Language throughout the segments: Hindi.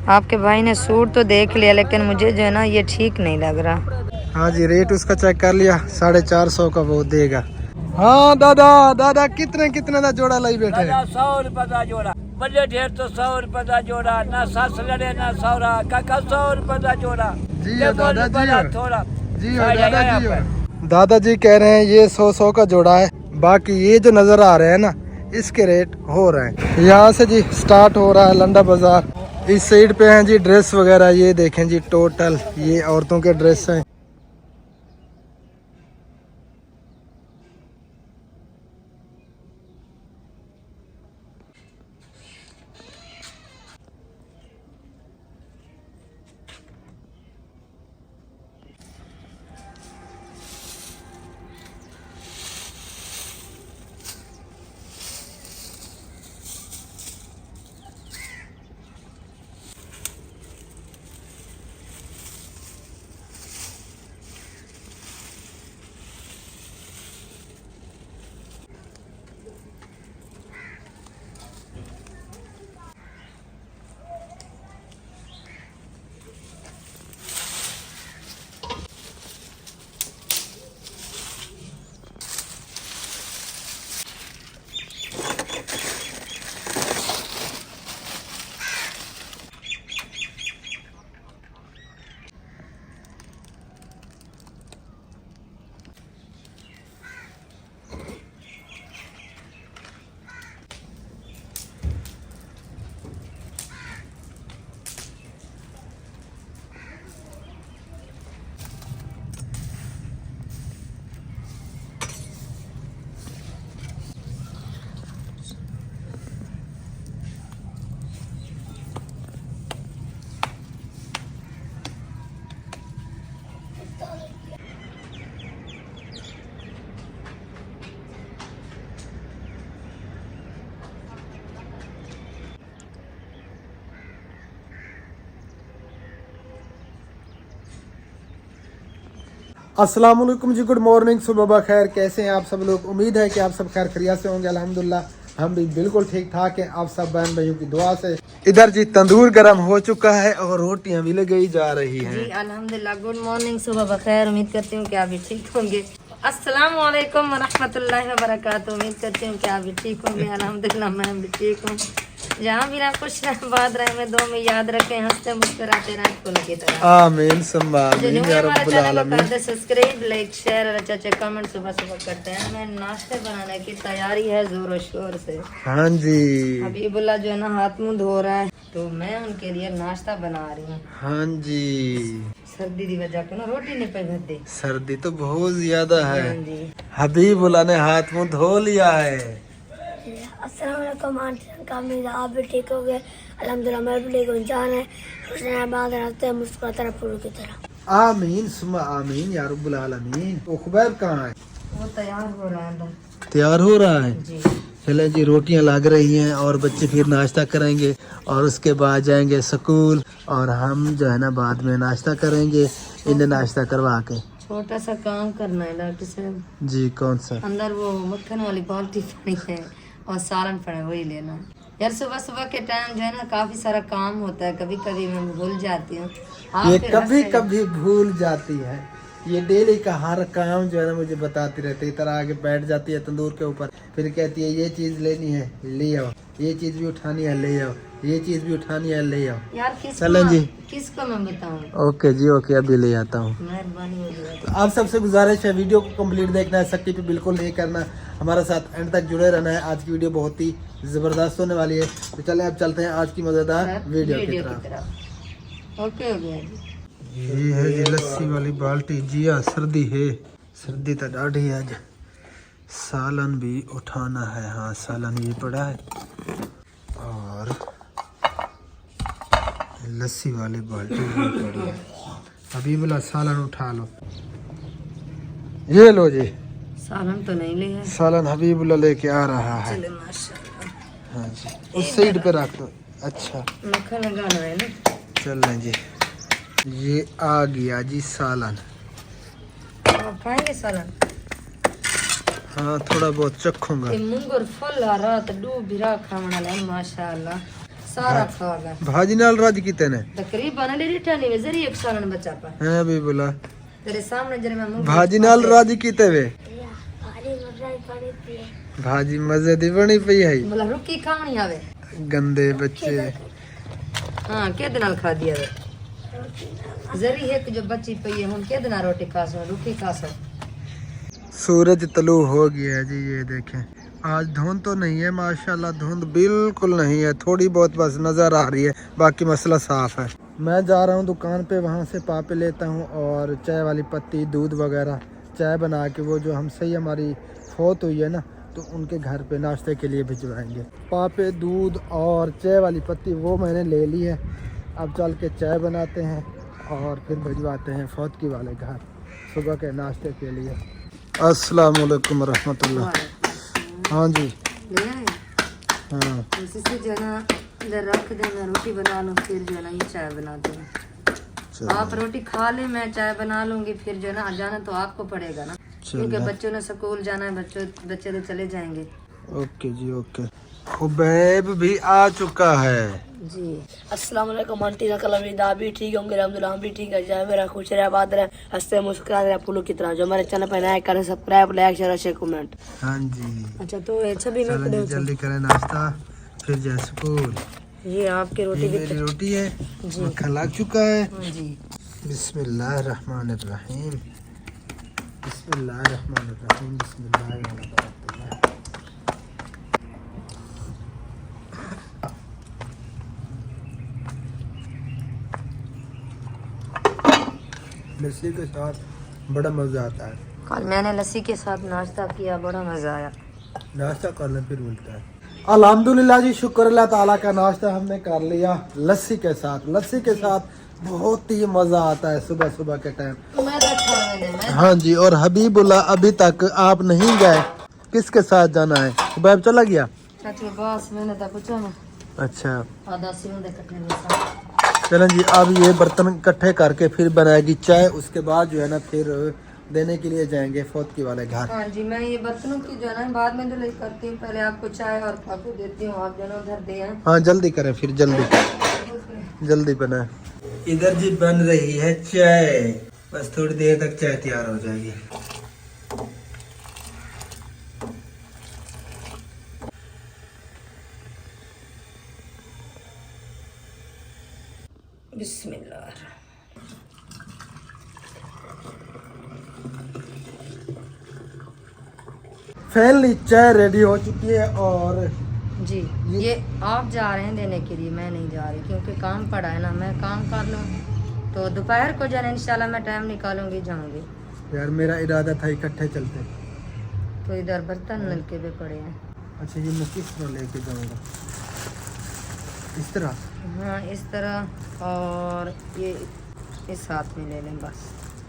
आपके भाई ने सूट तो देख लिया, लेकिन मुझे जो है ना ये ठीक नहीं लग रहा। हाँ जी, रेट उसका चेक कर लिया, 450 का वो देगा। हाँ दादा, दादा कितने कितने का जोड़ा लाई बैठे? 100 रुपए का जोड़ा, बड़े ढेर तो 100 रुपए का जोड़ा, ना सास लड़े ना सौरा, काका 100 रुपए का जोड़ा। जी दादा जी, थोड़ा जी दादा जी। दादाजी कह रहे हैं ये 100 का जोड़ा है, बाकी ये जो नजर आ रहे हैं ना इसके रेट हो रहे हैं। यहाँ से जी स्टार्ट हो रहा है लंडा बाजार। इस साइड पे हैं जी ड्रेस वगैरह, ये देखें जी टोटल ये औरतों के ड्रेस हैं। अस्सलाम वालेकुम जी, गुड मॉर्निंग, सुबह खैर। कैसे हैं आप सब लोग? उम्मीद है कि आप सब खैर खैरियत से होंगे। अल्हम्दुलिल्लाह हम भी बिल्कुल ठीक ठाक हैं, आप सब बहन भाइयों की दुआ से। इधर जी तंदूर गर्म हो चुका है और रोटियां भी लगाई जा रही हैं। जी अल्हम्दुलिल्लाह, गुड मॉर्निंग, सुबह बखैर। उम्मीद करती हूँ कि आप भी ठीक होंगे। अस्सलाम वालेकुम व रहमतुल्लाहि व बरकातुहू। उम्मीद करती हूँ कि आप भी ठीक होंगे। अल्हम्दुलिल्लाह मैं भी ठीक हूँ। जहाँ भी रहे खुश रहे, बात रहे, में दो में याद रखें, हंसते मुस्कुराते रहें फूल की तरह। आमीन सुम्मा आमीन या रब्बुल आलमीन। सब्सक्राइब, लाइक, शेयर और अच्छे कमेंट सुबह सुबह करते हैं। मैं नाश्ते बनाने की तैयारी है जोरों शोर से। हाँ जी, हबीबुल्लाह जो है ना हाथ मुंह धो रहा है, तो मैं उनके लिए नाश्ता बना रही हूँ। हाँ जी, सर्दी की वजह से ना रोटी नहीं पे भरती, सर्दी तो बहुत ज्यादा है। हाँ जी। हबीबुल्लाह ने हाथ मुंह धो लिया है। अस्सलाम वालेकुम आंटी अंकल, आप भी ठीक हो गए? अल्हम्दुलिल्लाह मैं भी ठीक हूँ। जान है खुश बात रहते हैं मुस्कुराते रहे फूलों की तरह। आमीन सुम्मा आमीन या रब्बुल आलमीन। तो खुबैब कहाँ है? वो तैयार हो रहा है, तैयार हो रहा है जी। चले जी, रोटियां लग रही हैं और बच्चे फिर नाश्ता करेंगे और उसके बाद जाएंगे स्कूल और हम जो है ना बाद में नाश्ता करेंगे, इन्हें नाश्ता करवा के। छोटा सा काम करना है डॉक्टर साहब जी, कौन सा? अंदर वो मक्खन वाली बाल्टी पड़ी है और सालन पड़ा है, वही लेना यार। सुबह सुबह के टाइम जो है ना काफी सारा काम होता है, कभी कभी मैं भूल जाती हूँ। ये कभी कभी भूल जाती है, ये डेली का हर काम जो है ना मुझे बताती रहती है। इधर आके बैठ जाती है तंदूर के ऊपर, फिर कहती है ये चीज लेनी है ले आओ, ये चीज भी उठानी है ले आओ, ये चीज भी उठानी है ले आओ। यार चलें जी, किसको मैं बताऊँ? ओके जी ओके, अभी ले आता हूँ। मेहरबानी होगी। तो आप सबसे गुजारिश है वीडियो को कंप्लीट देखना है, सख्ती पे बिल्कुल नहीं करना, हमारे साथ एंड तक जुड़े रहना है। आज की वीडियो बहुत ही जबरदस्त होने वाली है। तो चले अब चलते हैं आज की मजेदार वीडियो की तरफ। ओके हो गया जी। ये है जी लस्सी वाली बाल्टी। जी हाँ, सर्दी है, सर्दी तो डाढ़ी है। आज सालन भी उठाना है। हाँ सालन ये पड़ा है और लस्सी वाली बाल्टी भी पड़ी है। अभी बोला सालन उठा लो, ये लो जी। सालन तो नहीं ले है, सालन हबीबुल्लाह लेके आ रहा है। चले माशाल्लाह। हाँ जी, उस साइड पे रख दो। अच्छा मक्खन लगाना है ना। चल रहे जी, ये आ गया जी सालन। आप खाएंगे सालन? हाँ थोड़ा बहुत चखूंगा। ये मुंगर फल आ रहा तो डूब भी रहा खाने वाला माशाल्लाह। सारा खा गए भाजी नाल राज किते ने तकरीबन ले रिटर्न में जरी एक सालन बचा पा है अभी बोला तेरे सामने जरे मैं मुंह भाजी नाल राज किते वे भारी मजा पड़ी थी भाजी मजे दी बनी पई है बोला रुकी खानी आवे गंदे बच्चे हां के दिन खा दिया वे जरी एक जो बची पई है हुन के दिन रोटी खा सो रुकी खा सो सूरज तलू हो गया है जी ये देखें आज धुंध तो नहीं है माशाल्लाह धुंध बिल्कुल नहीं है थोड़ी बहुत बस नज़र आ रही है बाकी मसला साफ है मैं जा रहा हूँ दुकान पे वहाँ से पापे लेता हूँ और चाय वाली पत्ती दूध वगैरह चाय बना के वो जो हमसे ही हमारी फौत हुई है ना तो उनके घर पे नाश्ते के लिए भिजवाएंगे पापे दूध और चाय वाली पत्ती वो मैंने ले ली है अब चल के चाय बनाते हैं और फिर भिजवाते हैं फौत की वाले घर सुबह के नाश्ते के लिए। अस्सलाम वालेकुम रहमतुल्लाह। हाँ जी ले आए हाँ इसी से जो है ना इधर रख देना रोटी बना लो फिर जो है ना ये चाय बना देना आप रोटी खा ले मैं चाय बना लूंगी फिर जो है ना जाना तो आपको पड़ेगा ना क्योंकि बच्चों ने स्कूल जाना है बच्चे तो चले जाएंगे। ओके जी ओके। हुबैब भी आ चुका है जी। अस्सलाम वालेकुम आंटी अंकल अमीद आप भी ठीक होंगे अल्हम्दुलिल्लाह हम भी ठीक है जाए मेरा खुश रहे आबाद रहे हंसते मुस्कुराते रहे फूलों की तरह जो हमारे चैनल पर नया करें सब्सक्राइब लाइक शेयर कमेंट। हाँ जी अच्छा तो अच्छा भी चलो जी जल्दी करें नाश्ता फिर जाए स्कूल। ये आपकी रोटी ये भी मेरी रोटी है जी मक्खन लग चुका है। जी बिस्मिल्लाहिर्रहमानिर्रहीम बिस्मिल्लाहिर्रहमानिर्रहीम बिस्मिल्लाहिर्रहमानिर्रहीम। लस्सी के साथ बड़ा मज़ा आता है। कल मैंने लस्सी के साथ नाश्ता किया बड़ा मजा आया। नाश्ता करना फिर मिलता है। अल्हम्दुलिल्लाह जी शुक्र अल्लाह ताला का नाश्ता हमने कर लिया लस्सी के साथ। लस्सी के साथ बहुत ही मज़ा आता है सुबह सुबह के टाइम। हाँ जी और हबीबुल्लाह अभी तक आप नहीं गए किसके साथ जाना है? हुबैब चला गया। बस मैंने तो पूछा ना। अच्छा आधा सिम दे कटने में साथ। चलें जी अब ये बर्तन इकट्ठे करके फिर बनाएगी चाय उसके बाद जो है ना फिर देने के लिए जाएंगे फौत की वाले घर। हाँ जी मैं ये बर्तनों की जो है ना बाद में धुलाई करती हूँ पहले आपको चाय और काफी देती हूँ आप जो है उधर दे आए। हाँ जल्दी करें फिर जल्दी बनाए। इधर जी बन रही है चाय बस थोड़ी देर तक चाय तैयार हो जाएगी। बिस्मिल्लाह। फाइनली चाय रेडी हो चुकी है और जी ये आप जा रहे हैं देने के लिए मैं नहीं जा रही क्योंकि काम पड़ा है ना मैं काम कर लूँ तो दोपहर को जो है इंशाल्लाह मैं टाइम निकालूंगी जाऊंगी। यार मेरा इरादा था इकट्ठे चलते। तो इधर बर्तन नलके पे पड़े हैं। अच्छा ये मैं किस तरह लेके जाऊंगा? इस तरह? हाँ इस तरह और ये इस हाथ में ले लें बस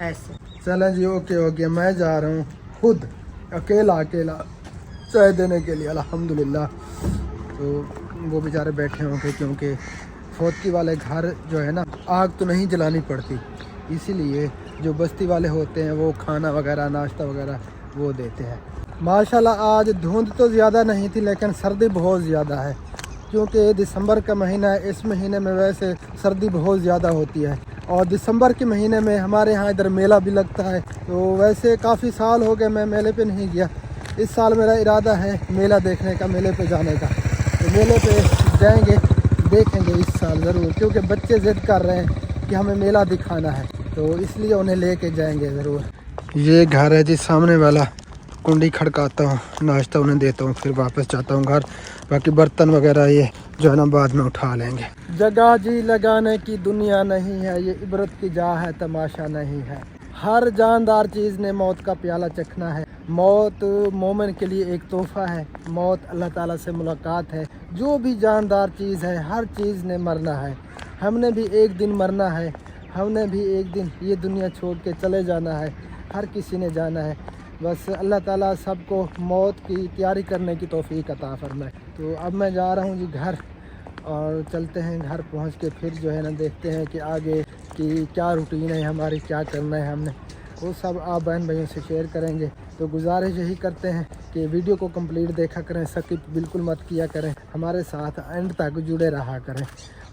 ऐसे। चलें जी ओके मैं जा रहा हूँ खुद अकेला चाय देने के लिए अल्हम्दुलिल्लाह। तो वो बेचारे बैठे होंगे क्योंकि फौतकी वाले घर जो है ना आग तो नहीं जलानी पड़ती इसीलिए जो बस्ती वाले होते हैं वो खाना वगैरह नाश्ता वगैरह वो देते हैं। माशाल्लाह आज धुंध तो ज़्यादा नहीं थी लेकिन सर्दी बहुत ज़्यादा है क्योंकि दिसंबर का महीना है। इस महीने में वैसे सर्दी बहुत ज़्यादा होती है और दिसंबर के महीने में हमारे यहाँ इधर मेला भी लगता है। तो वैसे काफ़ी साल हो गए मैं मेले पे नहीं गया। इस साल मेरा इरादा है मेला देखने का मेले पे जाने का। तो मेले पे जाएंगे देखेंगे इस साल ज़रूर क्योंकि बच्चे ज़िद कर रहे हैं कि हमें मेला दिखाना है तो इसलिए उन्हें लेके जाएंगे ज़रूर। ये घर है जी सामने वाला कुंडी खड़काता हूँ नाश्ता उन्हें देता हूँ फिर वापस जाता हूँ घर। बाकी बर्तन वगैरह ये जो है ना बाद में उठा लेंगे। जगह जी लगाने की दुनिया नहीं है ये इबरत की जा है तमाशा नहीं है। हर जानदार चीज़ ने मौत का प्याला चखना है। मौत मोमिन के लिए एक तोहफ़ा है। मौत अल्लाह ताला से मुलाकात है। जो भी जानदार चीज़ है हर चीज़ ने मरना है। हमने भी एक दिन मरना है। हमने भी एक दिन ये दुनिया छोड़ के चले जाना है। हर किसी ने जाना है। बस अल्लाह ताला सबको मौत की तैयारी करने की तौफीक अता फरमाए। तो अब मैं जा रहा हूँ जी घर और चलते हैं घर पहुँच के फिर जो है ना देखते हैं कि आगे की क्या रूटीन है हमारी क्या करना है हमने। वो सब आप बहन भाइयों से शेयर करेंगे। तो गुजारिश यही करते हैं कि वीडियो को कंप्लीट देखा करें, स्किप बिल्कुल मत किया करें, हमारे साथ एंड तक जुड़े रहा करें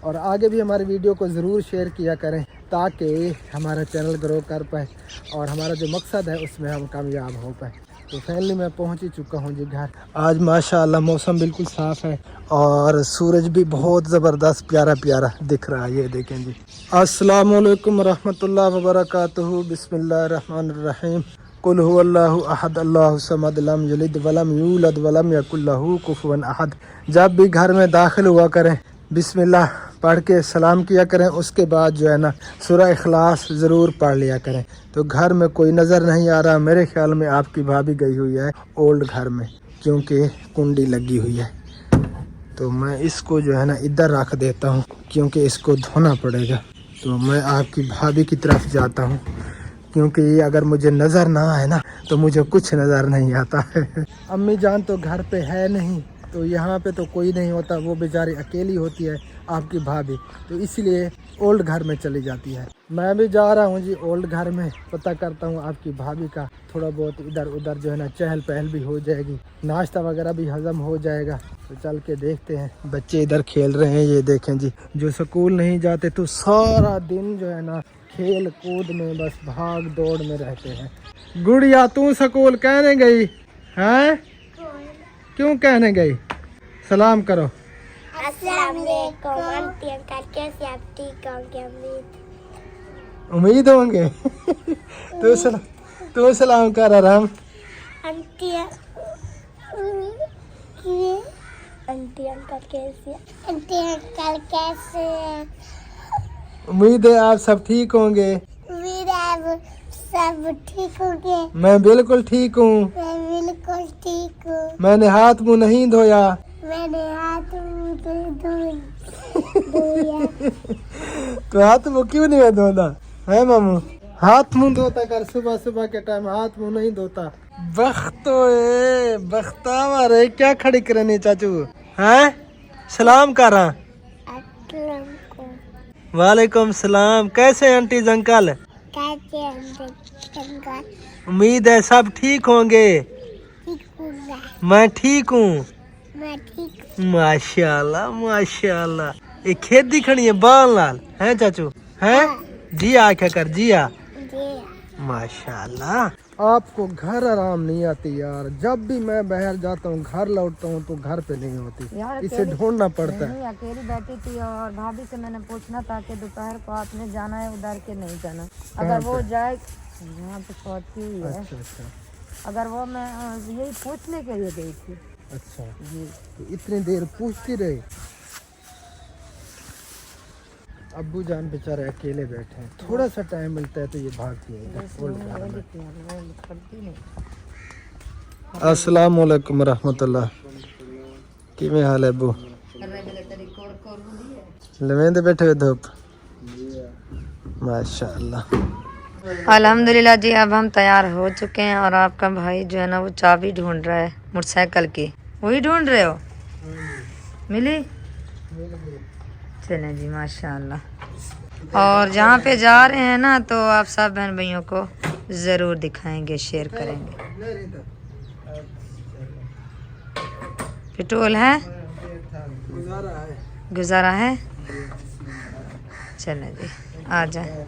और आगे भी हमारी वीडियो को ज़रूर शेयर किया करें ताकि हमारा चैनल ग्रो कर पाए और हमारा जो मकसद है उसमें हम कामयाब हो पाए। तो फाइनली मैं पहुंच ही चुका हूं जी घर। आज माशाल्लाह मौसम बिल्कुल साफ़ है और सूरज भी बहुत ज़बरदस्त प्यारा प्यारा दिख रहा है। ये देखें जी। अस्सलामु अलैकुम रहमतुल्लाहि व बरकातुहू। बिस्मिल्लाहिर्रहमानिर्रहीम। कुल हुवल्लाहु अहद अल्लाहु समद लम यलिद वलम यूलद वलम यकुल लहू कुफुवन अहद। जब भी घर में दाखिल हुआ करें बिस्मिल्लाह पढ़ के सलाम किया करें, उसके बाद जो है ना सूरह इखलास ज़रूर पढ़ लिया करें। तो घर में कोई नज़र नहीं आ रहा, मेरे ख्याल में आपकी भाभी गई हुई है ओल्ड घर में क्योंकि कुंडी लगी हुई है। तो मैं इसको जो है ना इधर रख देता हूँ क्योंकि इसको धोना पड़ेगा। तो मैं आपकी भाभी की तरफ जाता हूँ क्योंकि ये अगर मुझे नज़र ना आए ना तो मुझे कुछ नज़र नहीं आता है। अम्मी जान तो घर पे है नहीं, तो यहाँ पे तो कोई नहीं होता, वो बेचारी अकेली होती है आपकी भाभी, तो इसलिए ओल्ड घर में चली जाती है। मैं भी जा रहा हूँ जी ओल्ड घर में, पता करता हूँ आपकी भाभी का, थोड़ा बहुत इधर उधर जो है ना चहल पहल भी हो जाएगी, नाश्ता वगैरह भी हजम हो जाएगा। तो चल के देखते हैं। बच्चे इधर खेल रहे हैं, ये देखें जी। जो स्कूल नहीं जाते तो सारा दिन जो है ना खेल कूद में बस भाग दौड़ में रहते हैं। गुड़िया तू स्कूल कहने गई हैं? क्यों कहने गई? सलाम करो। अस्सलाम वालेकुम आंटी अंकल, कैसे आप? ठीक होंगे उम्मीद होंगे। तो सलाम कर आराम। आंटी आंटी अंकल कैसे? आंटी अंकल कैसे? उम्मीद है आप सब ठीक होंगे। उम्मीद है आप सब ठीक होंगे। मैं बिल्कुल ठीक हूँ। मैं बिल्कुल ठीक हूँ। मैंने हाथ मुँह नहीं धोया। मैंने हाथ मुँह धोया। तो हाथ मुँह क्यों नहीं धोना है मामू? हाथ मुँह धोता कर, सुबह सुबह के टाइम हाथ मुँह नहीं धोता। बख्तावर है क्या खड़ी करनी चाचू हैं? सलाम कर रहा। वालेकुम सलाम। कैसे आंटी अंकल? कैसे अंकल? उम्मीद है सब ठीक होंगे। ठीक होगा। मैं ठीक हूँ। मैं ठीक। माशाल्लाह माशाल्लाह। ये खेत दिखनी है बाल लाल है चाचू हैं? जी आख्या कर जिया। माशाल्लाह। आपको घर आराम नहीं आती यार, जब भी मैं बाहर जाता हूँ घर लौटता हूँ तो घर पे नहीं होती, इसे ढूंढना पड़ता है। अकेली बैठी थी और भाभी से मैंने पूछना था कि दोपहर को आपने जाना है उधर के नहीं जाना। अगर वो जाए यहाँ पे पहुँची हुई है। अच्छा। अगर वो मैं यही पूछने के लिए गई थी। अच्छा जी। तो इतनी देर पूछती रही। अब्बू जान बेचारे अकेले बैठे हैं, थोड़ा सा टाइम मिलता है तो ये भागती है। अस्सलाम वालेकुम रहमतुल्लाह। किवें हाल है अब्बू? लवेंदे बैठे हुए धूप। माशाल्लाह। अल्हम्दुलिल्लाह जी। अब हम तैयार हो चुके हैं और आपका भाई जो है ना वो चाबी ढूंढ रहा है मोटरसाइकिल की। वही ढूंढ रहे हो? मिली? चलें जी माशाल्लाह। और जहाँ पे जा रहे हैं ना तो आप सब बहन भाइयों को ज़रूर दिखाएंगे, शेयर करेंगे। पेट्रोल है, गुजारा है। चलें जी आ जाए।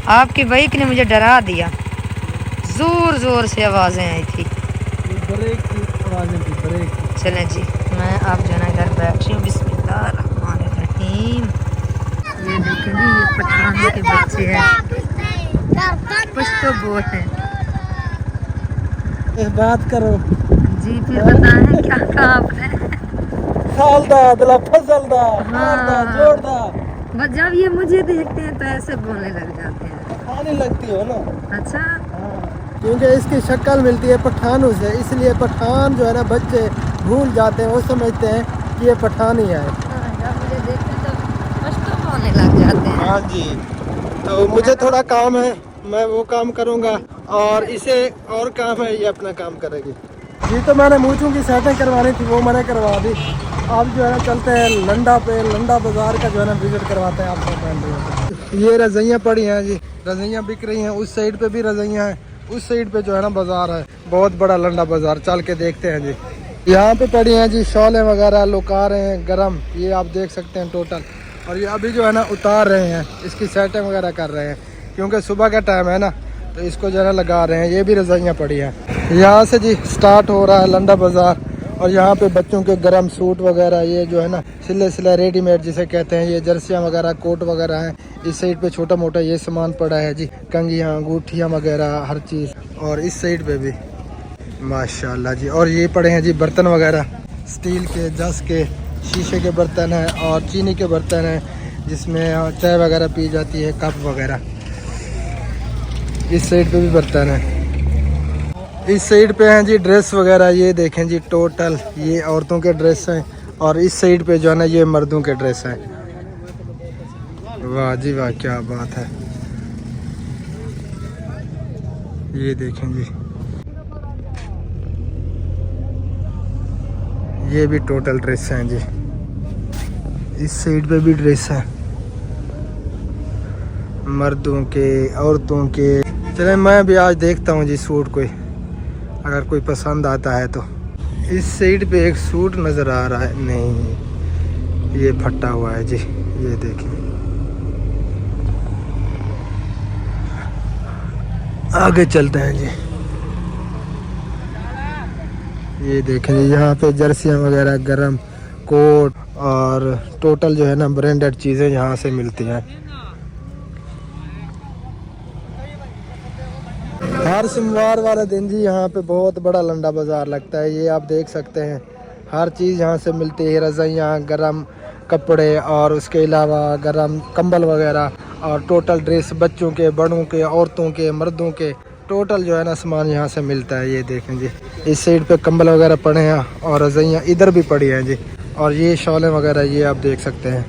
आपकी बाइक ने मुझे डरा दिया, जोर जोर से आवाजें आई थी। ब्रेक की आवाजें थी, ब्रेक की। चलें जी मैं आप जो है इधर बैठी हूँ। बिस्मिल्लाहिर्रहमानिर्रहीम। ये देखें जी ये पठान के बच्चे हैं, कुछ तो बोल हैं। बात करो जी फिर बताएं क्या कहा आपने? खालदा दला फसलदा मारदा जोड़दा। बस जब ये मुझे देखते हैं तो ऐसे बोलने लग जाते हैं। आने लगती हो ना। अच्छा क्योंकि इसकी शक्ल मिलती है पठानों से, इसलिए पठान जो है ना बच्चे भूल जाते हैं, वो समझते हैं कि ये पठान ही है। जब मुझे देखते हैं तो कुछ तो बोलने लग जाते हैं। हाँ जी, तो मुझे थोड़ा काम है, मैं वो काम करूँगा और इसे और काम है, ये अपना काम करेगी जी। तो मैंने मूंछों की सेटिंग करवानी थी, वो मैंने करवा दी। अब जो है ना चलते हैं लंडा पे, लंडा बाजार का जो है ना विजिट करवाते हैं आपको। पहले ये रज़ाइयाँ पड़ी हैं जी, रज़ाइयाँ बिक रही हैं। उस साइड पे भी रज़ाइयाँ हैं, उस साइड पे जो है ना बाजार है, बहुत बड़ा लंडा बाजार, चल के देखते हैं जी। यहाँ पे पड़ी हैं जी शॉलें वगैरह, लोग आ रहे हैं गरम, ये आप देख सकते हैं टोटल। और ये अभी जो है ना उतार रहे हैं, इसकी सेटिंग वगैरह कर रहे हैं, क्योंकि सुबह का टाइम है ना, तो इसको जो है ना लगा रहे हैं। ये भी रज़ाइयाँ पड़ी हैं। यहाँ से जी स्टार्ट हो रहा है लंडा बाज़ार। और यहाँ पे बच्चों के गरम सूट वगैरह, ये जो है ना सिले सिले रेडीमेड जिसे कहते हैं, ये जर्सियाँ वगैरह, कोट वगैरह हैं। इस साइड पे छोटा मोटा ये सामान पड़ा है जी, कंघियाँ, अंगूठियाँ वगैरह, हर चीज़। और इस साइड पे भी माशाल्लाह जी। और ये पड़े हैं जी बर्तन वगैरह, स्टील के, जस के, शीशे के बर्तन हैं और चीनी के बर्तन हैं, जिसमें चाय वगैरह पी जाती है, कप वगैरह। इस साइड पे भी बर्तन है। इस साइड पे हैं जी ड्रेस वगैरह, ये देखें जी टोटल, ये औरतों के ड्रेस हैं। और इस साइड पे जो है ना ये मर्दों के ड्रेस हैं। वाह जी वाह, क्या बात है। ये देखें जी, ये भी टोटल ड्रेस हैं जी। इस साइड पे भी ड्रेस है, मर्दों के, औरतों के। चले मैं भी आज देखता हूँ जी सूट, कोई अगर कोई पसंद आता है तो। इस साइड पे एक सूट नज़र आ रहा है, नहीं ये फटा हुआ है जी, ये देखिए। आगे चलते हैं जी। ये देखें जी, यहाँ पे जर्सियाँ वगैरह, गरम कोट और टोटल जो है ना ब्रांडेड चीज़ें यहाँ से मिलती हैं। हर सोमवार वाले दिन जी यहाँ पे बहुत बड़ा लंडा बाज़ार लगता है, ये आप देख सकते हैं। हर चीज़ यहाँ से मिलती है, रज़ाइयाँ, गरम कपड़े और उसके अलावा गरम कंबल वगैरह, और टोटल ड्रेस बच्चों के, बड़ों के, औरतों के, मर्दों के, टोटल जो है ना सामान यहाँ से मिलता है। ये देखें जी, इस साइड पे कंबल वगैरह पड़े हैं और रज़ाइयाँ इधर भी पड़ी हैं जी। और ये शॉलें वगैरह, ये आप देख सकते हैं।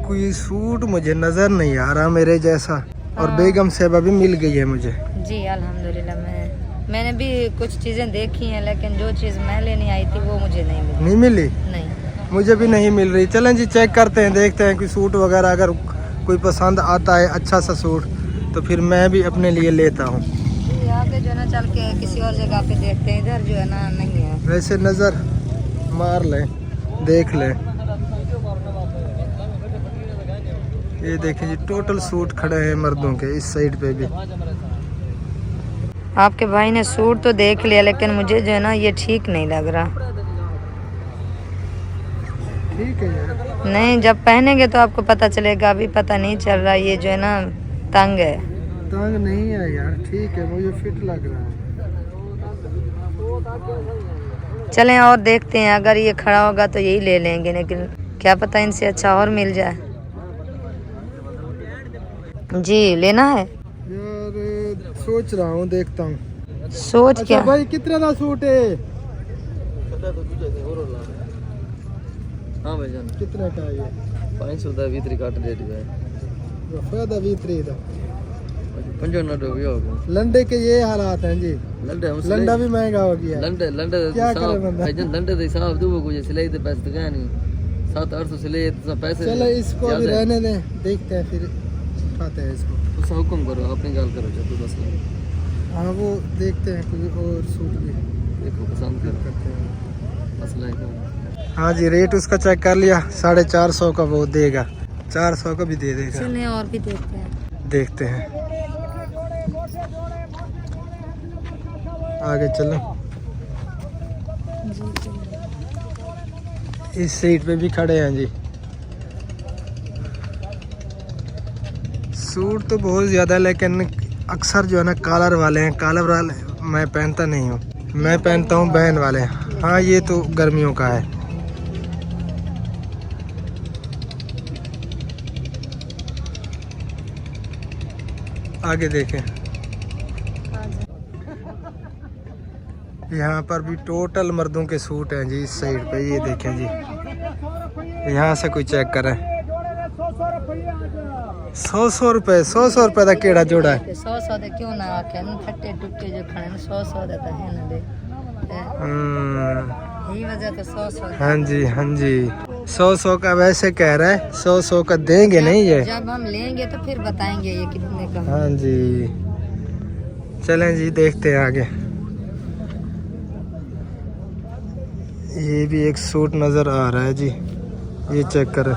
कोई सूट मुझे नज़र नहीं आ रहा मेरे जैसा, और बेगम साहबा भी मिल गई है मुझे जी अल्हम्दुलिल्लाह। मैंने भी कुछ चीज़ें देखी हैं, लेकिन जो चीज़ मैं लेने आई थी वो मुझे नहीं मिली। नहीं मिली? नहीं, मुझे भी नहीं मिल रही। चलें जी चेक करते हैं, देखते हैं कोई सूट वगैरह अगर कोई पसंद आता है अच्छा सा सूट, तो फिर मैं भी अपने लिए लेता हूँ। आगे जो है ना चल के किसी और जगह पे देखते हैं, इधर जो है ना नहीं है। वैसे नज़र मार लें, देख लें। ये देखें जी, टोटल सूट खड़े हैं मर्दों के, इस साइड पे भी। आपके भाई ने सूट तो देख लिया, लेकिन मुझे जो है ना ये ठीक नहीं लग रहा। ठीक है यार, नहीं, जब पहनेंगे तो आपको पता चलेगा, अभी पता नहीं चल रहा। ये जो है ना तंग है। तंग नहीं है यार, ठीक है, मुझे फिट लग रहा है। चलें और देखते हैं, अगर ये खड़ा होगा तो यही ले लेंगे, लेकिन क्या पता इनसे अच्छा और मिल जाए। जी लेना है यार, सोच रहा हूँ, देखता हूँ। सोच अच्छा क्या भाई, कितने का सूट है? हाँ भाईजान, कितने का है ये? 500 ਦਾ 20 ਕੱਟ ਦੇ ਦਿਓ फायदा भी 3 ਦਾ। 55 हो गया। लंडे के ये हालात हैं जी, लंडे हम लंडा भी महंगा हो गया। लंडे लंडे क्या करे बंदा? भाईजान लंडे दे हिसाब दो कोई सिलाई दे पैसे तो क्या नहीं 700-800 सिलाई तो पैसे। चलो इसको अभी रहने दें, देखते हैं फिर उठाते हैं इसको। उसका हुक्म करो, अपनी गाल करो जब बस। हाँ वो देखते हैं, कोई और सूट भी देखो पसंद करते हैं। मसला है। हाँ जी, रेट उसका चेक कर लिया, 450 का वो देगा, 400 का भी दे देगा। चलें और भी देखते हैं। देखते हैं, आगे चलो। इस सीट पे भी खड़े हैं जी। सूट तो बहुत ज़्यादा है, लेकिन अक्सर जो है ना कॉलर वाले हैं। कॉलर वाले मैं पहनता नहीं हूँ, मैं पहनता हूँ बैन वाले। हाँ ये तो गर्मियों का है। आगे देखें, यहाँ पर भी टोटल मर्दों के सूट हैं जी। इस साइड पे ये देखें जी, यहाँ से कोई चेक करें। 100 रुपए 100 रुपए का केड़ा जोड़ा है। 100 दे क्यों ना आखे न फट्टे टुट्टे जो खाने 100 देता है ना दे यही वजह तो 100 हाँ जी 100 का वैसे कह रहा है 100 का देंगे नहीं ये। जब हम लेंगे तो फिर बताएंगे ये कितने का। हाँ जी चलें जी देखते हैं आगे। ये भी एक सूट नजर आ रहा है जी, ये चेक करें।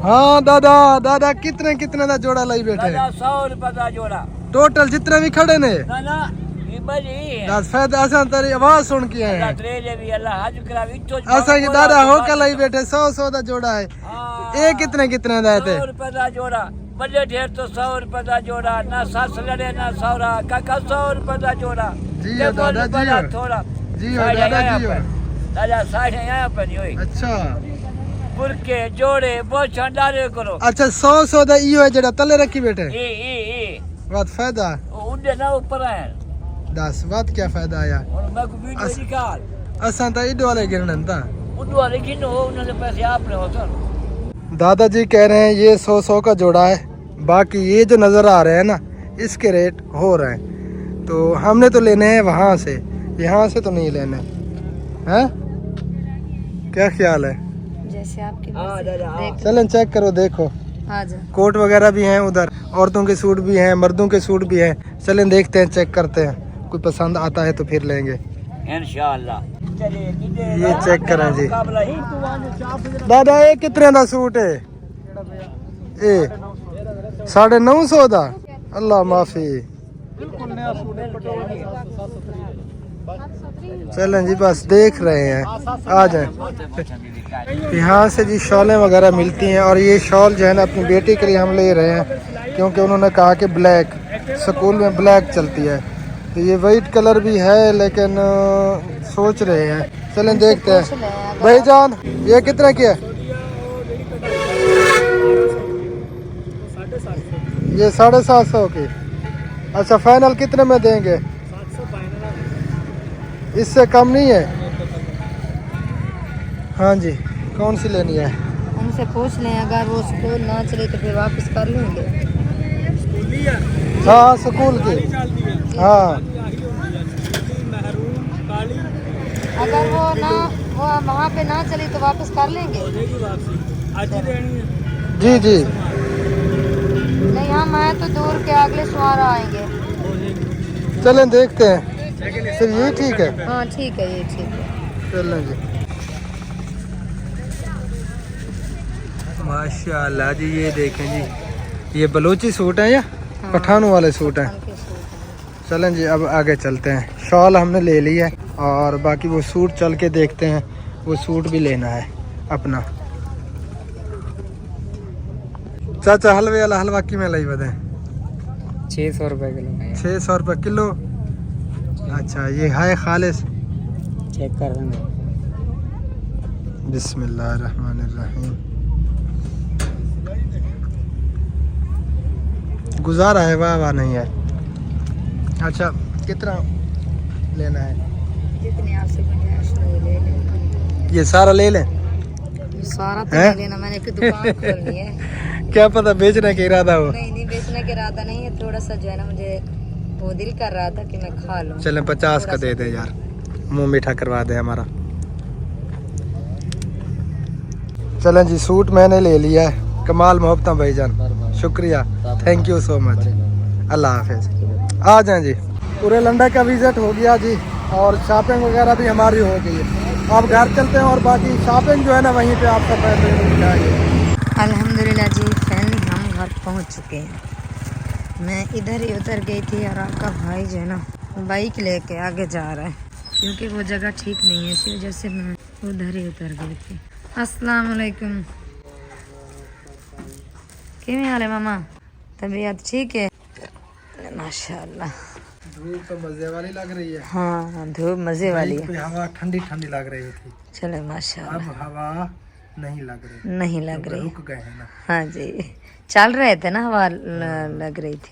हाँ दादा कितने का जोड़ा लाई बैठे? 100 रुपए का जोड़ा टोटल जितने भी खड़े ने। ना ये बजी दस फायदा असा तेरी आवाज सुन के आए अल्लाह हैं। तेरे भी अल्लाह हज करा विचो ऐसा कि दादा होकर लाई बैठे 100 का जोड़ा है। ये कितने दाए थे? 100 रुपए का जोड़ा बड़े ढेर तो 100 रुपए का जोड़ा ना सास लड़े ना सौरा काका 100 रुपए का जोड़ा जी हो दादा जी हो। थोड़ा जी हो दादा जी हो। दादा साढ़े यहाँ पर नहीं हुई अच्छा बुरके जोड़े बहुत डाले करो। अच्छा 100 का इो है जेड़ा तले रखी बैठे। ए बात फायदा उड़े ना ऊपर है 10 बात क्या फायदा आया? और मैं को वीडियो निकाल असा तो इडो वाले गिरने था। उड़वा लेकिन हो उन्होंने पैसे आपने हो सर। दादाजी कह रहे हैं ये 100 का जोड़ा है, बाकी ये जो नज़र आ रहे हैं ना इसके रेट हो रहे हैं। तो हमने तो लेने हैं वहाँ से, यहाँ से तो नहीं लेने हैं। क्या ख्याल है? जैसे आपकी देख चलें चेक करो देखो। आजा कोट वगैरह भी हैं उधर, औरतों के सूट भी हैं, मर्दों के सूट भी हैं। चलें देखते हैं, चेक करते हैं, कोई पसंद आता है तो फिर लेंगे इंशाल्लाह। ये चेक करें जी। दादा ये कितने का सूट है? ए 950 का। अल्लाह माफी। चलें जी बस देख रहे हैं, आ जाए। यहाँ से जी शॉलें वगैरह मिलती हैं और ये शॉल जो है ना अपनी बेटी के लिए हम ले रहे हैं क्योंकि उन्होंने कहा कि ब्लैक स्कूल में ब्लैक चलती है। तो ये वाइट कलर भी है लेकिन सोच रहे हैं, चलें देखते हैं। भाईजान ये कितने की है? ये 750 की। अच्छा फाइनल कितने में देंगे? इससे कम नहीं है? हाँ जी कौन सी लेनी है? उनसे पूछ लें, अगर वो स्कूल ना चले तो फिर वापस कर लेंगे। हाँ स्कूल की। हाँ अगर वो वहाँ पे ना चली तो वापस कर लेंगे। जी नहीं हम आए तो दूर के अगले सवार आएंगे। चलें देखते हैं। फिर ये ठीक है? हाँ ठीक है ये ठीक है। चलें जी। माशाल्लाह जी ये देखें जी, ये बलोची सूट है या पठानों वाले सूट हैं? चलें जी अब आगे चलते हैं। शॉल हमने ले ली है और बाकी वो सूट चल के देखते हैं, वो सूट भी लेना है अपना। चाचा हलवे वाला हलवा की में लाई बताएं? 600 रुपए किलो 600 रुपये किलो। अच्छा ये है खालिस? चेक कर देंगे। बिस्मिल्लाहिर्रहमानिर्रहीम। गुजारा है वाह नहीं है। अच्छा कितना लेना है? जितने आपसे गुंजाइश हो ले लें। ये सारा ले लें? सारा तो हैं? नहीं लेना, मैंने एक दुकान खोलनी है। क्या पता बेचने का इरादा हो। नहीं बेचने का इरादा नहीं है, थोड़ा सा जो है ना मुझे वो दिल कर रहा था कि मैं खा लूं। चलें 50 का दे दे यार, मुंह मीठा करवा दे हमारा। चलें जी सूट मैंने ले लिया है। कमाल मोहब्बत भाईजान, शुक्रिया, थैंक यू सो मच। अल्लाह हाफिज। आ जाएं जी। पूरे लंडा का विजिट हो गया जी और शॉपिंग वगैरह भी हमारी हो गई है। आप घर चलते हैं और बाकी शॉपिंग जो है ना वहीं पे आपका पैसे जाएगी। अल्हम्दुलिल्लाह जी फाइनली हम घर पहुंच चुके हैं। मैं इधर ही उतर गई थी और आपका भाई जो है ना बाइक लेके आगे जा रहा है क्योंकि वो जगह ठीक नहीं है, इसी वजह से मैं उधर ही उतर गई थी। अस्सलाम वालेकुम। किवें हाल है मामा? तबीयत ठीक है? माशाल्लाह। धूप तो मजे वाली लग रही है। हाँ धूप मजे वाली है। हवा ठंडी ठंडी लग रही थी, चलो माशाल्लाह। अब हवा नहीं लग रही, नहीं लग रही। रुक गए हैं ना। हाँ जी चल रहे थे ना, हवा लग रही थी।